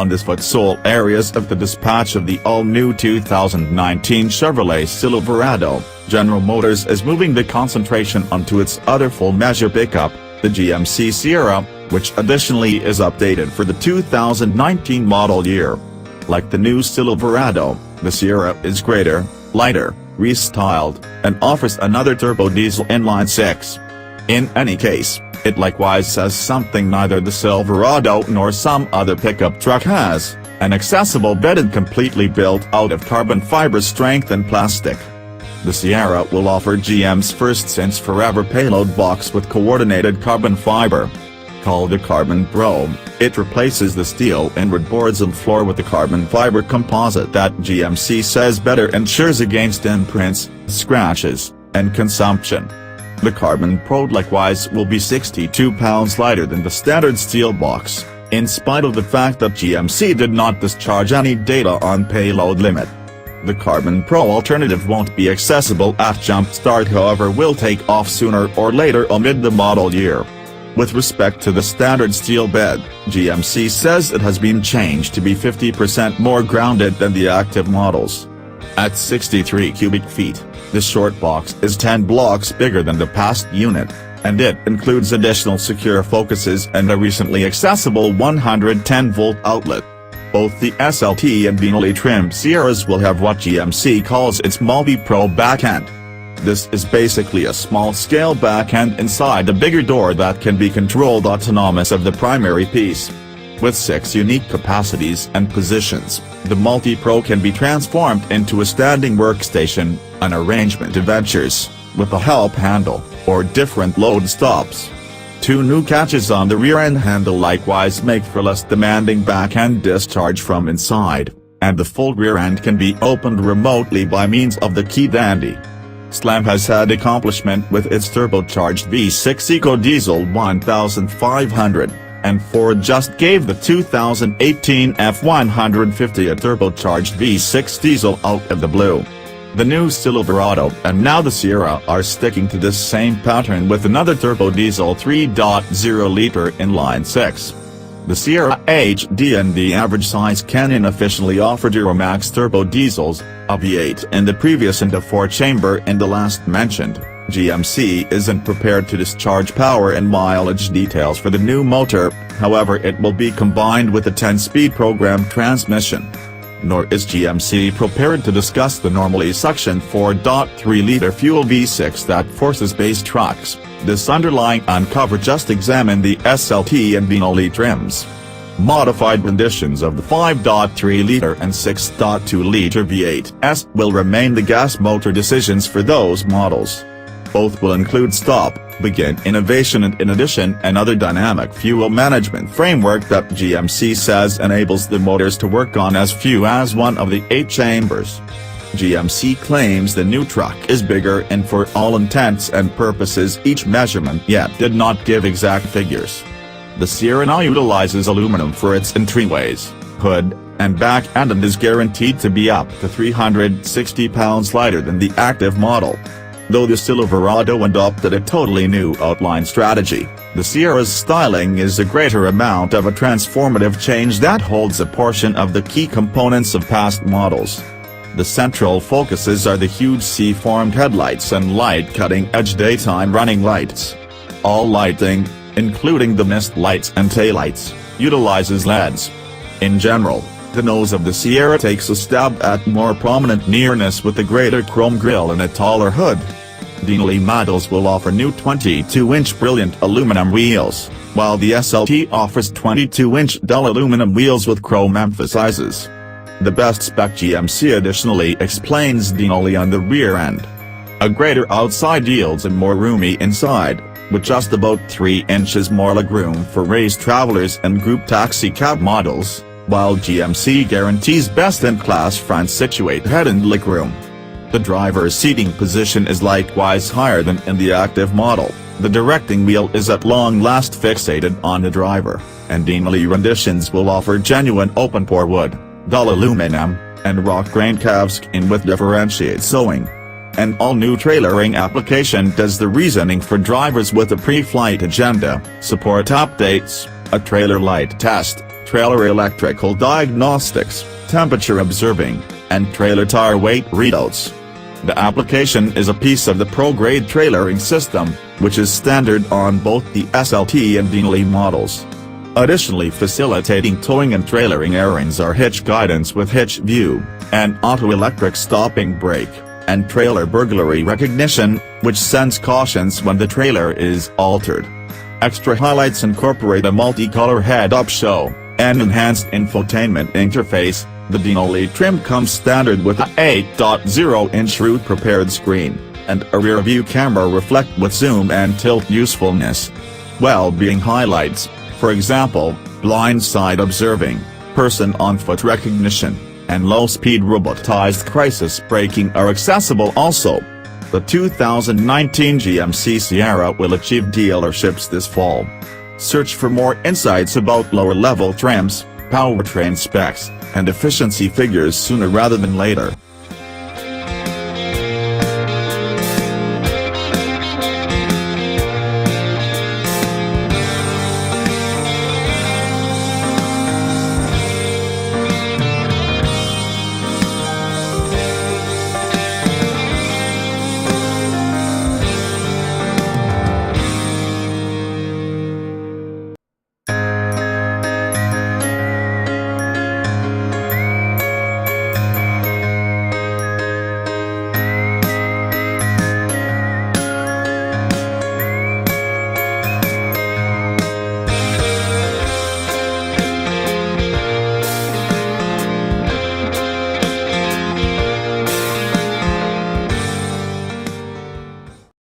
on the footsole areas of the dispatch of the all-new 2019 Chevrolet Silverado, General Motors is moving the concentration onto its other full-measure pickup, the GMC Sierra, which additionally is updated for the 2019 model year. Like the new Silverado, the Sierra is greater, lighter, restyled, and offers another turbo diesel inline-six. In any case, it likewise says something neither the Silverado nor some other pickup truck has: an accessible bed and completely built out of carbon fiber strengthened plastic. The Sierra will offer GM's first since forever payload box with coordinated carbon fiber. Called the CarbonPro, it replaces the steel inward boards and floor with the carbon fiber composite that GMC says better ensures against imprints, scratches, and consumption. The CarbonPro likewise will be 62 pounds lighter than the standard steel box, in spite of the fact that GMC did not discharge any data on payload limit. The CarbonPro alternative won't be accessible at jump start, however will take off sooner or later amid the model year. With respect to the standard steel bed, GMC says it has been changed to be 50% more grounded than the active models. At 63 cubic feet, the short box is 10 blocks bigger than the past unit, and it includes additional secure focuses and a recently accessible 110-volt outlet. Both the SLT and Benelli trim Sierras will have what GMC calls its multi-pro backend. This is basically a small-scale backend inside a bigger door that can be controlled autonomous of the primary piece. With 6 unique capacities and positions, the Multi-Pro can be transformed into a standing workstation, an arrangement of ventures, with a help handle, or different load stops. 2 new catches on the rear-end handle likewise make for less demanding back-end discharge from inside, and the full rear end can be opened remotely by means of the key dandy. Slam has had accomplishment with its turbocharged V6 EcoDiesel 1500, and Ford just gave the 2018 F-150 a turbocharged V6 diesel out of the blue. The new Silverado and now the Sierra are sticking to this same pattern with another turbo diesel 3.0-liter inline-six. The Sierra HD and the average size Canyon officially offer Duramax turbo diesels, a V8 in the previous and a 4-chamber in the last mentioned. GMC isn't prepared to discharge power and mileage details for the new motor, however it will be combined with a 10-speed program transmission. Nor is GMC prepared to discuss the normally suctioned 4.3-liter fuel V6 that forces base trucks. This underlying uncover just examine the SLT and Benelli trims. Modified renditions of the 5.3-liter and 6.2-liter V8s will remain the gas motor decisions for those models. Both will include stop, begin innovation and in addition another dynamic fuel management framework that GMC says enables the motors to work on as few as one of the 8 chambers. GMC claims the new truck is bigger and for all intents and purposes each measurement yet did not give exact figures. The Sierra now utilizes aluminum for its entryways, hood, and back end and is guaranteed to be up to 360 pounds lighter than the active model. Though the Silverado adopted a totally new outline strategy, the Sierra's styling is a greater amount of a transformative change that holds a portion of the key components of past models. The central focuses are the huge C-formed headlights and light cutting-edge daytime running lights. All lighting, including the mist lights and taillights, utilizes LEDs. In general, the nose of the Sierra takes a stab at more prominent nearness with a greater chrome grille and a taller hood. Benelli models will offer new 22-inch brilliant aluminum wheels, while the SLT offers 22-inch dull aluminum wheels with chrome emphasizes. The best spec GMC additionally explains Benelli on the rear end. A greater outside yields a more roomy inside, with just about 3 inches more legroom for race travelers and group taxi cab models, while GMC guarantees best-in-class front situate head and legroom. The driver's seating position is likewise higher than in the active model. The directing wheel is at long last fixated on the driver, and Benelli renditions will offer genuine open-pore wood, dull aluminum, and rock grain calfskin with differentiated sewing. An all-new trailering application does the reasoning for drivers with a pre-flight agenda, support updates, a trailer light test, trailer electrical diagnostics, temperature observing, and trailer tire weight readouts. The application is a piece of the Pro-grade trailering system, which is standard on both the SLT and Denali models. Additionally, facilitating towing and trailering airings are hitch guidance with hitch view, and auto-electric stopping brake, and trailer burglary recognition, which sends cautions when the trailer is altered. Extra highlights incorporate a multicolor head-up show, and enhanced infotainment interface. The Denali trim comes standard with a 8.0-inch route-prepared screen, and a rear-view camera reflect with zoom and tilt usefulness. Well-being highlights, for example, blind side observing, person on foot recognition, and low-speed robotized crisis braking are accessible also. The 2019 GMC Sierra will achieve dealerships this fall. Search for more insights about lower-level trims, powertrain specs, and efficiency figures sooner rather than later.